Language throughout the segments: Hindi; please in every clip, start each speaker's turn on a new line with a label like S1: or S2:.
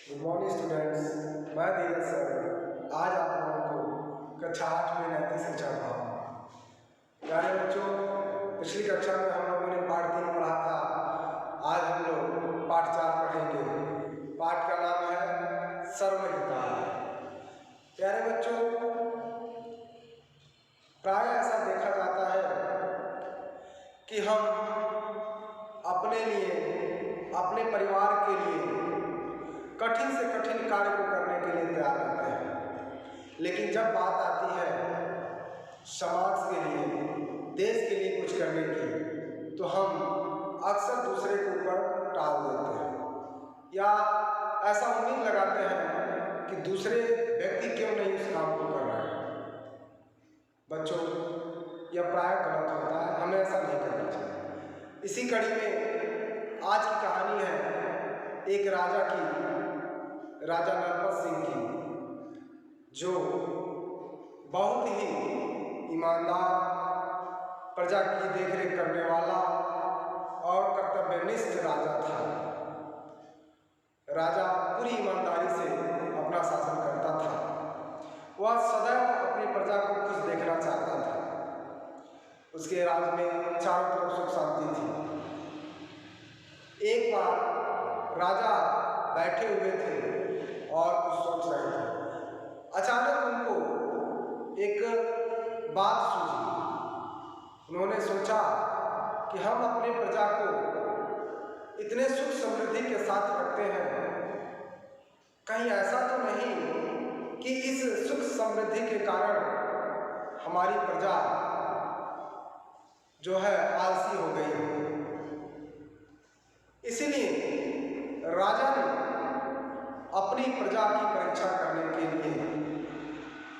S1: गुड मॉर्निंग स्टूडेंट्स, मैं धीरज सर आज आप लोगों को कक्षा 8 में नैतिक शिक्षा पढ़ाऊंगा। प्यारे बच्चों, पिछली कक्षा में हम लोगों ने पाठ 3 पढ़ा था। आज हम लोग पाठ 4 पढ़ेंगे। पाठ का नाम है सर्वहिताय। प्यारे बच्चों, प्राय ऐसा देखा जाता है कि हम अपने लिए, अपने परिवार के लिए कठिन से कठिन कार्य को करने के लिए तैयार रहते हैं, लेकिन जब बात आती है समाज के लिए, देश के लिए कुछ करने की, तो हम अक्सर दूसरे के ऊपर टाल देते हैं या ऐसा उम्मीद लगाते हैं कि दूसरे व्यक्ति क्यों नहीं उस काम को कर रहे हैं। बच्चों, यह प्राय गलत होता है, हमें ऐसा नहीं करना चाहिए। इसी कड़ी में आज की कहानी है एक राजा की, राजा नरपत सिंह की, जो बहुत ही ईमानदार, प्रजा की देखरेख करने वाला और कर्तव्यनिष्ठ राजा था। राजा पूरी ईमानदारी से अपना शासन करता था। वह सदैव अपनी प्रजा को खुश देखना चाहता था। उसके राज्य में चारों तरफ सुख शांति थी। एक बार राजा बैठे हुए थे और कुछ सोच रहे थे। अचानक उनको एक बात सूझी। उन्होंने सोचा कि हम अपने प्रजा को इतने सुख समृद्धि के साथ रखते हैं, कहीं ऐसा तो नहीं कि इस सुख समृद्धि के कारण हमारी प्रजा जो है आलसी हो गई है। इसीलिए राजा ने अपनी प्रजा की परीक्षा करने के लिए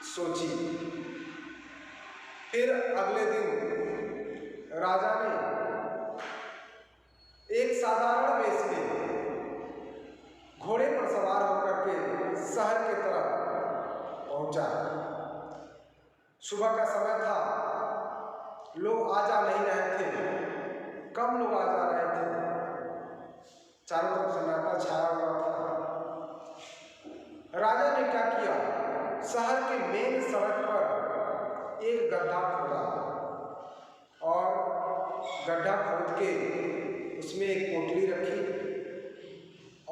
S1: सोची। फिर अगले दिन राजा ने एक साधारण वेश में घोड़े पर सवार होकर के शहर की तरफ पहुंचा। सुबह का समय था, लोग आ जा नहीं रहे थे, कम लोग आ जा रहे थे। चारों तरफ सन्नाटा छाया हुआ था। राजा ने क्या किया, शहर के मेन सड़क पर एक गड्ढा खोदा और गड्ढा खोद के उसमें एक पोटली रखी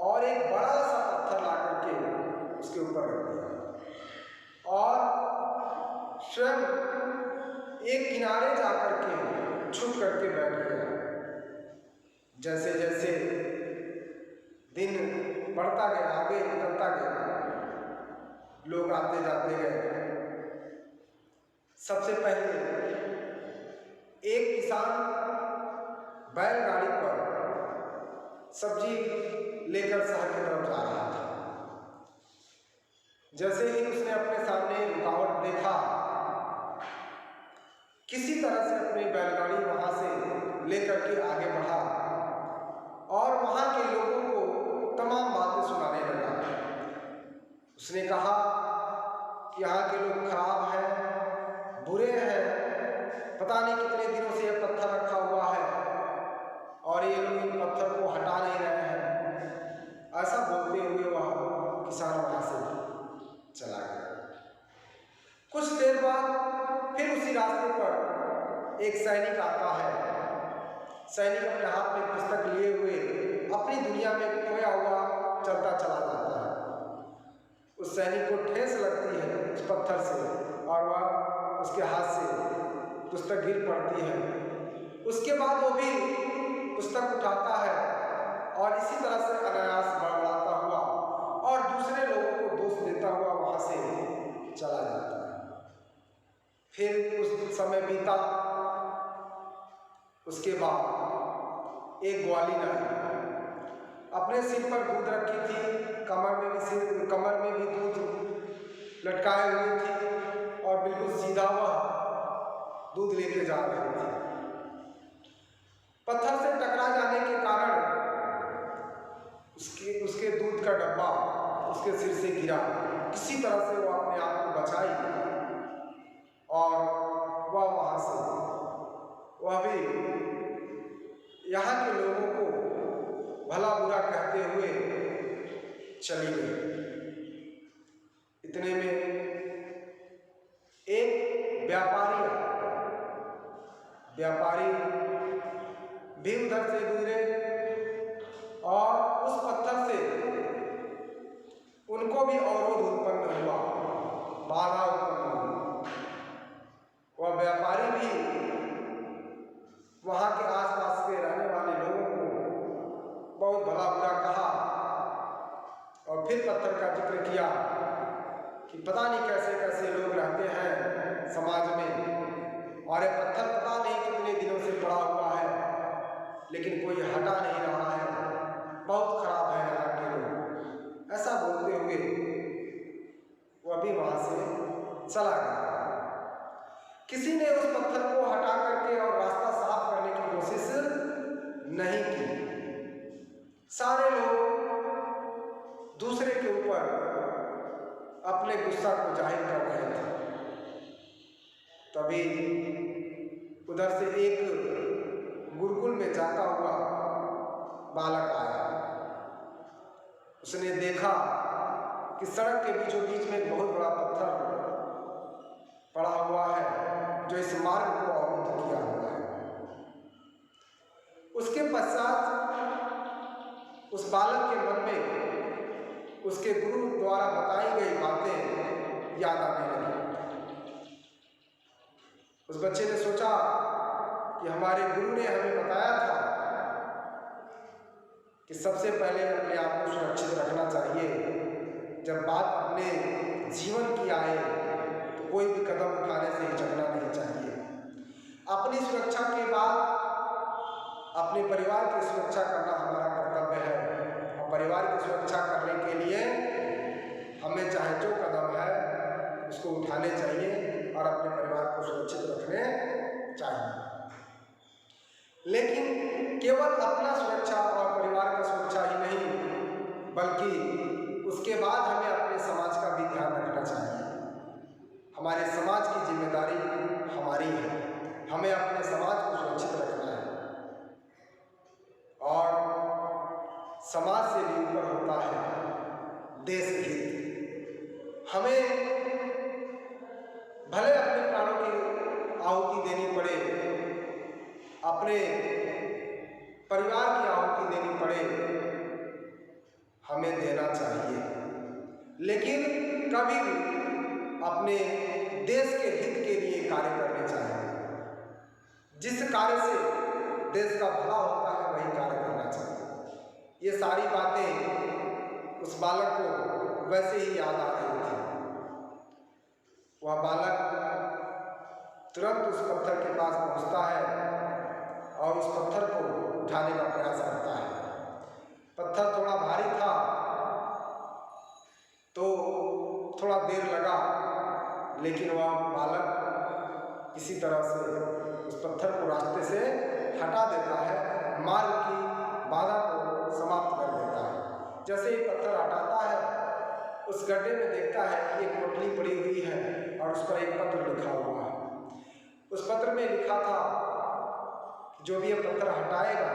S1: और एक बड़ा सा पत्थर ला करके उसके ऊपर रख दिया और स्वयं एक किनारे जा करके छुप करके बैठ गया। जैसे जैसे दिन बढ़ता गया, आगे निकलता गया, लोग आते जाते गए। सबसे पहले एक किसान बैलगाड़ी पर सब्जी लेकर शहर की तरफ जा रहा था। जैसे ही उसने अपने सामने रुकावट देखा, किसी तरह से अपनी बैलगाड़ी वहां से लेकर के आगे बढ़ा और वहां के लोगों को तमाम बातें सुनाने लगा। उसने कहा कि यहाँ के लोग खराब हैं, बुरे हैं, पता नहीं कितने दिनों से यह पत्थर रखा हुआ है और ये लोग इन पत्थर को हटा नहीं रहे हैं। ऐसा बोलते हुए वह किसान वहां से चला गया। कुछ देर बाद फिर उसी रास्ते पर एक सैनिक आता है। सैनिक अपने हाथ में पुस्तक लिए हुए अपनी दुनिया में खोया हुआ चलता चला जाता है। उस सैनिक को ठेस लगती है उस पत्थर से और वह उसके हाथ से पुस्तक गिर पड़ती है। उसके बाद वो भी पुस्तक उठाता है और इसी तरह से अनायास बड़बड़ाता हुआ और दूसरे लोगों को दोष देता हुआ वहां से चला जाता है। फिर कुछ समय बीता। उसके बाद एक ग्वालिन आई, अपने सिर पर दूध रखी थी, कमर में भी दूध लटकाए हुई थी और बिल्कुल सीधा वह दूध लेके जा रही थी। पत्थर से टकरा जाने के कारण उसके दूध का डब्बा उसके सिर से गिरा। किसी तरह से वह अपने आप को बचाई और वह वहां से वह भी यहाँ के लोगों को भला बुरा कहते हुए चली गई। इतने में एक व्यापारी भी उधर से गुजरे और उस पत्थर से उनको भी अवरोध उत्पन्न हुआ, बाधा उत्पन्न हुई। वह व्यापारी भी वहां के आसपास के रहने वाले लोगों को बहुत भला बुरा कहा और फिर पत्थर का जिक्र किया कि पता नहीं कैसे कैसे लोग रहते हैं समाज में, और यह पत्थर पता नहीं कितने दिनों से पड़ा हुआ है लेकिन कोई हटा नहीं रहा है, बहुत खराब है यहाँ के लोग। ऐसा बोलते हुए वह भी वहां से चला गया। किसी ने उस पत्थर को हटा करके और रास्ता साफ करने की कोशिश नहीं की। सारे लोग दूसरे के ऊपर अपने गुस्सा को जाहिर कर रहे थे। तभी उधर से एक गुरुकुल में जाता हुआ बालक आया। उसने देखा कि सड़क के बीचों बीच में एक बहुत बड़ा पत्थर पड़ा हुआ है जो इस मार्ग को अवरुद्ध किया हुआ है। उसके पश्चात उस बालक के मन में उसके गुरु द्वारा बताई गई बातें याद आने लगी। उस बच्चे ने सोचा कि हमारे गुरु ने हमें बताया था कि सबसे पहले अपने आप को सुरक्षित रखना चाहिए। जब बात अपने जीवन की आए तो कोई भी कदम उठाने से हिचकना नहीं चाहिए। अपनी सुरक्षा के बाद अपने परिवार की सुरक्षा करना हमारा कर्तव्य है, और परिवार की सुरक्षा करने के लिए हमें चाहे जो कदम है उसको उठाने चाहिए और अपने परिवार को सुरक्षित रखने चाहिए। लेकिन केवल अपना सुरक्षा और परिवार का सुरक्षा ही नहीं, बल्कि उसके बाद हमें अपने समाज का भी ध्यान रखना चाहिए। हमारे समाज की जिम्मेदारी हमारी है, हमें अपने समाज को सुरक्षित रखना है। और समाज से भी ऊपर होता है देश हित। हमें भले अपने प्राणों की आहुति देनी पड़े, अपने परिवार की आहुति देनी पड़े, हमें देना चाहिए, लेकिन कभी भी अपने देश के हित के लिए कार्य करने चाहिए। जिस कार्य से देश का भला होता है वही कार्य करना चाहिए। ये सारी बातें उस बालक को वैसे ही याद आ रही थी। वह बालक तुरंत उस पत्थर के पास पहुंचता है और उस पत्थर को उठाने का प्रयास करता है। पत्थर थोड़ा भारी था तो थोड़ा देर लगा, लेकिन वह बालक किसी तरह से उस पत्थर को रास्ते से हटा देता है, मार्ग की बाधा को समाप्त कर देता है। जैसे ही पत्थर हटाता है उस गड्ढे में देखता है कि एक पोटली पड़ी हुई है और उस पर एक पत्र लिखा हुआ है। उस पत्र में लिखा था जो भी यह पत्थर हटाएगा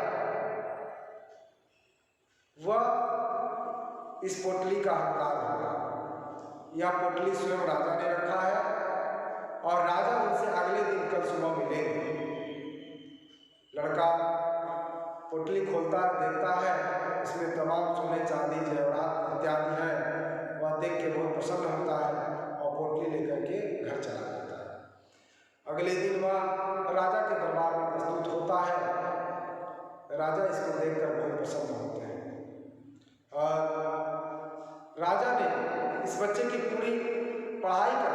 S1: वह इस पोटली का हकदार होगा। यह पोटली स्वयं राजा ने रखा है और राजा उनसे अगले दिन कल सुबह मिलेंगे। लड़का पोटली खोलता देखता है उसमें तमाम सोने चांदी जेवरात इत्यादि हैं। वह देख के बहुत प्रसन्न होता है और पोटली लेकर के घर चला जाता है। अगले दिन वह राजा के दरबार में प्रस्तुत होता है। राजा इसको देखकर बहुत प्रसन्न होते हैं और राजा ने इस बच्चे की पूरी पढ़ाई का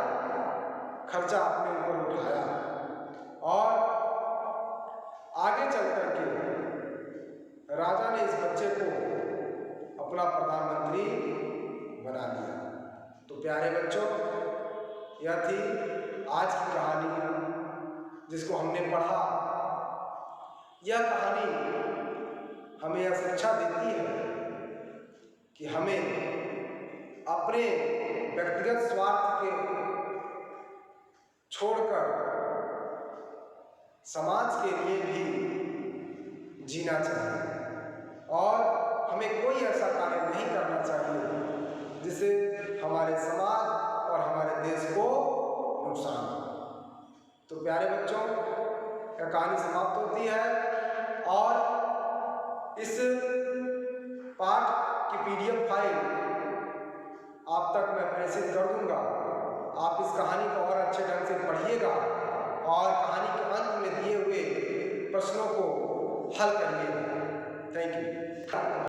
S1: खर्चा अपने ऊपर उठाया और आगे चल करके राजा ने इस बच्चे को अपना प्रधानमंत्री बना लिया। तो प्यारे बच्चों, यह थी आज की कहानी जिसको हमने पढ़ा। यह कहानी हमें यह शिक्षा देती है कि हमें अपने व्यक्तिगत स्वार्थ के छोड़कर समाज के लिए भी जीना चाहिए और हमें कोई ऐसा कार्य नहीं करना चाहिए जिससे हमारे समाज और हमारे देश को नुकसान हो। तो प्यारे बच्चों, यह कहानी समाप्त होती है और इस पाठ की PDF फाइल आप तक मैं प्रेषित कर दूंगा। आप इस कहानी को और अच्छे ढंग से पढ़िएगा और कहानी के अंत में दिए हुए प्रश्नों को हल करिए।